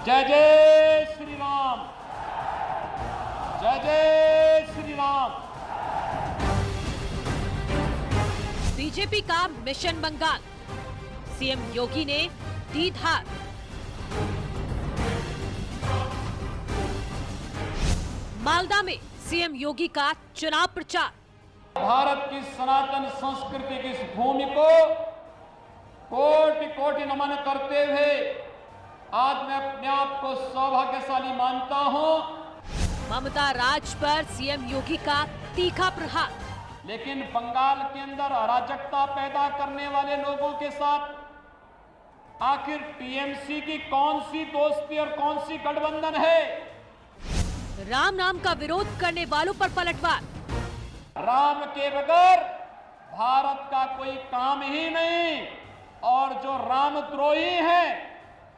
जय जय श्री राम, जय जय श्री राम। बीजेपी का मिशन बंगाल, सीएम योगी ने दी धार। मालदा में सीएम योगी का चुनाव प्रचार। भारत की सनातन संस्कृति की इस भूमि को कोटि कोटि नमन करते हुए आज मैं अपने आप को सौभाग्यशाली मानता हूं। ममता राज पर सीएम योगी का तीखा प्रहार। लेकिन बंगाल के अंदर अराजकता पैदा करने वाले लोगों के साथ आखिर टीएमसी की कौन सी दोस्ती और कौन सी गठबंधन है? राम नाम का विरोध करने वालों पर पलटवार। राम के बगैर भारत का कोई काम ही नहीं, और जो रामद्रोही हैं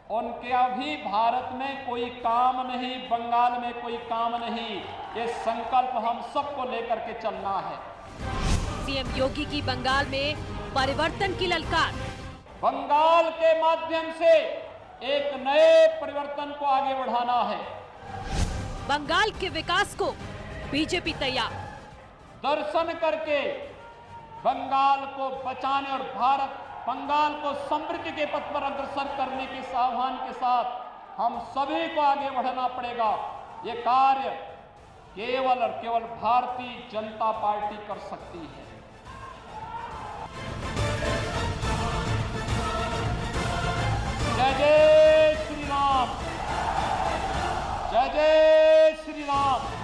उनके अभी भारत में कोई काम नहीं, बंगाल में कोई काम नहीं। ये संकल्प हम सबको लेकर के चलना है। सीएम योगी की बंगाल में परिवर्तन की ललकार। बंगाल के माध्यम से एक नए परिवर्तन को आगे बढ़ाना है। बंगाल के विकास को बीजेपी तैयार। दर्शन करके बंगाल को बचाने और बंगाल को समृद्धि के पथ पर अग्रसर करने के आह्वान के साथ हम सभी को आगे बढ़ना पड़ेगा। ये कार्य केवल और केवल भारतीय जनता पार्टी कर सकती है। जय जय श्री राम, जय जय श्री राम।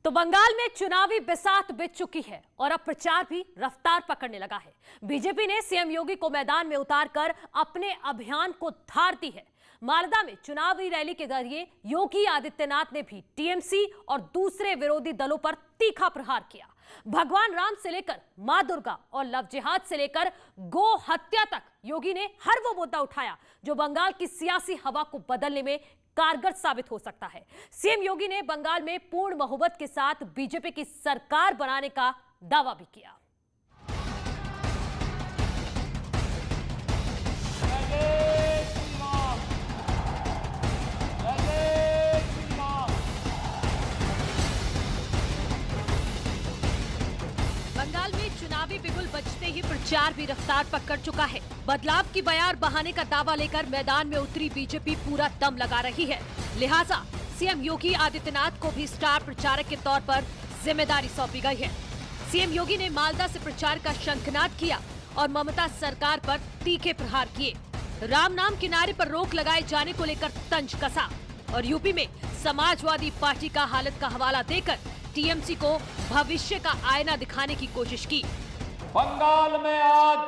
तो बंगाल में चुनावी बिसात बिछ चुकी है और अब प्रचार भी रफ्तार पकड़ने लगा है। बीजेपी ने सीएम योगी को मैदान में उतारकर अपने अभियान को धार दी है। मालदा में चुनावी रैली के जरिए योगी आदित्यनाथ ने भी टीएमसी और दूसरे विरोधी दलों पर तीखा प्रहार किया। भगवान राम से लेकर मां दुर्गा और लव जिहाद से लेकर गो हत्या तक योगी ने हर वो मुद्दा उठाया जो बंगाल की सियासी हवा को बदलने में कारगर साबित हो सकता है। सीएम योगी ने बंगाल में पूर्ण बहुमत के साथ बीजेपी की सरकार बनाने का दावा भी किया। बंगाल में चुनावी बिगुल बजते ही प्रचार भी रफ्तार पकड़ चुका है। बदलाव की बयार बहाने का दावा लेकर मैदान में उतरी बीजेपी पूरा दम लगा रही है। लिहाजा सीएम योगी आदित्यनाथ को भी स्टार प्रचारक के तौर पर जिम्मेदारी सौंपी गई है। सीएम योगी ने मालदा से प्रचार का शंखनाद किया और ममता सरकार पर तीखे प्रहार किए। राम नाम के नारे पर रोक लगाए जाने को लेकर तंज कसा और यूपी में समाजवादी पार्टी का हालत का हवाला देकर टीएमसी को भविष्य का आईना दिखाने की कोशिश की। बंगाल में आज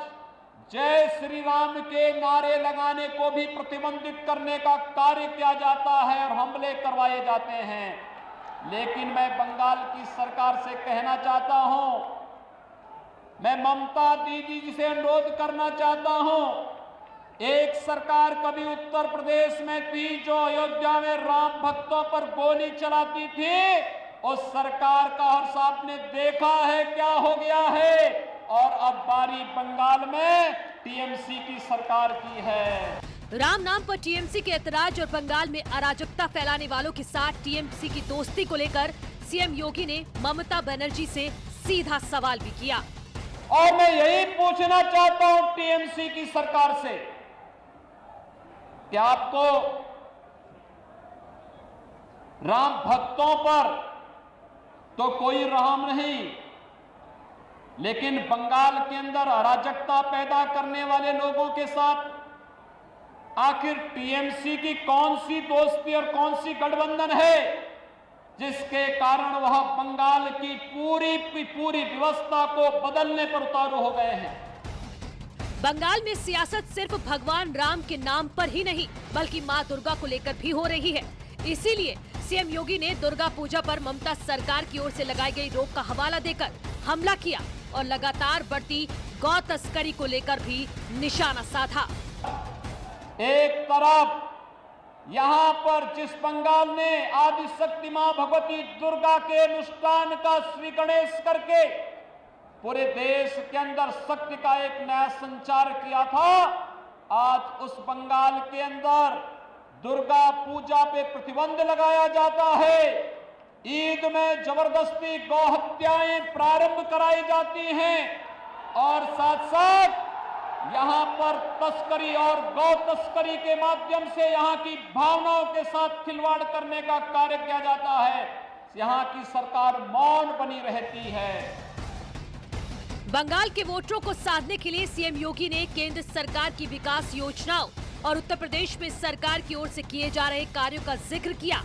जय श्री राम के नारे लगाने को भी प्रतिबंधित करने का कार्य किया जाता है और हमले करवाए जाते हैं। लेकिन मैं बंगाल की सरकार से कहना चाहता हूं, मैं ममता दीदी जी से अनुरोध करना चाहता हूं, एक सरकार कभी उत्तर प्रदेश में थी जो अयोध्या में राम भक्तों पर गोली चलाती थी। उस सरकार का हर्ष आपने देखा है क्या हो गया है, और अब बारी बंगाल में टीएमसी की सरकार की है। राम नाम पर टीएमसी के ऐतराज और बंगाल में अराजकता फैलाने वालों के साथ टीएमसी की दोस्ती को लेकर सीएम योगी ने ममता बनर्जी से सीधा सवाल भी किया। और मैं यही पूछना चाहता हूं टीएमसी की सरकार से कि आपको राम भक्तों पर तो कोई रहम नहीं, लेकिन बंगाल के अंदर अराजकता पैदा करने वाले लोगों के साथ आखिर टीएमसी की कौन सी दोस्ती और कौन सी गठबंधन है जिसके कारण वह बंगाल की पूरी व्यवस्था को बदलने पर उतारू हो गए हैं। बंगाल में सियासत सिर्फ भगवान राम के नाम पर ही नहीं बल्कि मां दुर्गा को लेकर भी हो रही है। इसीलिए सीएम योगी ने दुर्गा पूजा पर ममता सरकार की ओर से लगाई गई रोक का हवाला देकर हमला किया और लगातार बढ़ती गौ तस्करी को लेकर भी निशाना साधा। एक तरफ यहां पर जिस बंगाल ने आदि शक्ति मां भगवती दुर्गा के अनुष्ठान का श्री गणेश करके पूरे देश के अंदर शक्ति का एक नया संचार किया था, आज उस बंगाल के अंदर दुर्गा पूजा पे प्रतिबंध लगाया जाता है, ईद में जबरदस्ती गौ हत्याएं प्रारंभ कराई जाती हैं और साथ साथ यहां पर तस्करी और गौ तस्करी के माध्यम से यहां की भावनाओं के साथ खिलवाड़ करने का कार्य किया जाता है। यहां की सरकार मौन बनी रहती है। बंगाल के वोटरों को साधने के लिए सीएम योगी ने केंद्र सरकार की विकास योजनाओं और उत्तर प्रदेश में सरकार की ओर से किए जा रहे कार्यों का जिक्र किया।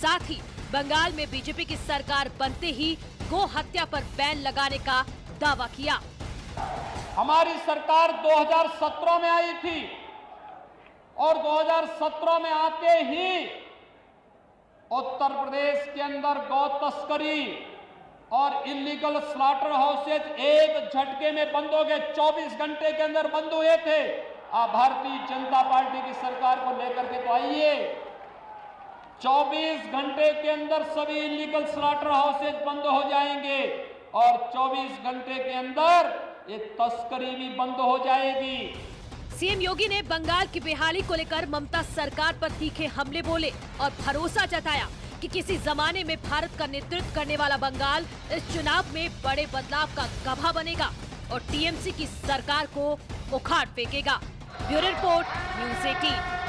साथ ही बंगाल में बीजेपी की सरकार बनते ही गौ हत्या पर बैन लगाने का दावा किया। हमारी सरकार 2017 में आई थी और 2017 में आते ही उत्तर प्रदेश के अंदर गौ तस्करी और इलीगल स्लॉटर हाउसेज एक झटके में बंद हो गए। 24 घंटे के अंदर बंद हुए थे। आप भारतीय जनता पार्टी की सरकार को लेकर के तो आइए, 24 घंटे के अंदर सभी इलीगल स्लॉटर हाउसेज बंद हो जाएंगे और 24 घंटे के अंदर ये तस्करी भी बंद हो जाएगी। सीएम योगी ने बंगाल की बेहाली को लेकर ममता सरकार पर तीखे हमले बोले और भरोसा जताया कि किसी जमाने में भारत का नेतृत्व करने वाला बंगाल इस चुनाव में बड़े बदलाव का गवाह बनेगा और टीएमसी की सरकार को उखाड़ फेंकेगा। Bureau report, news 18।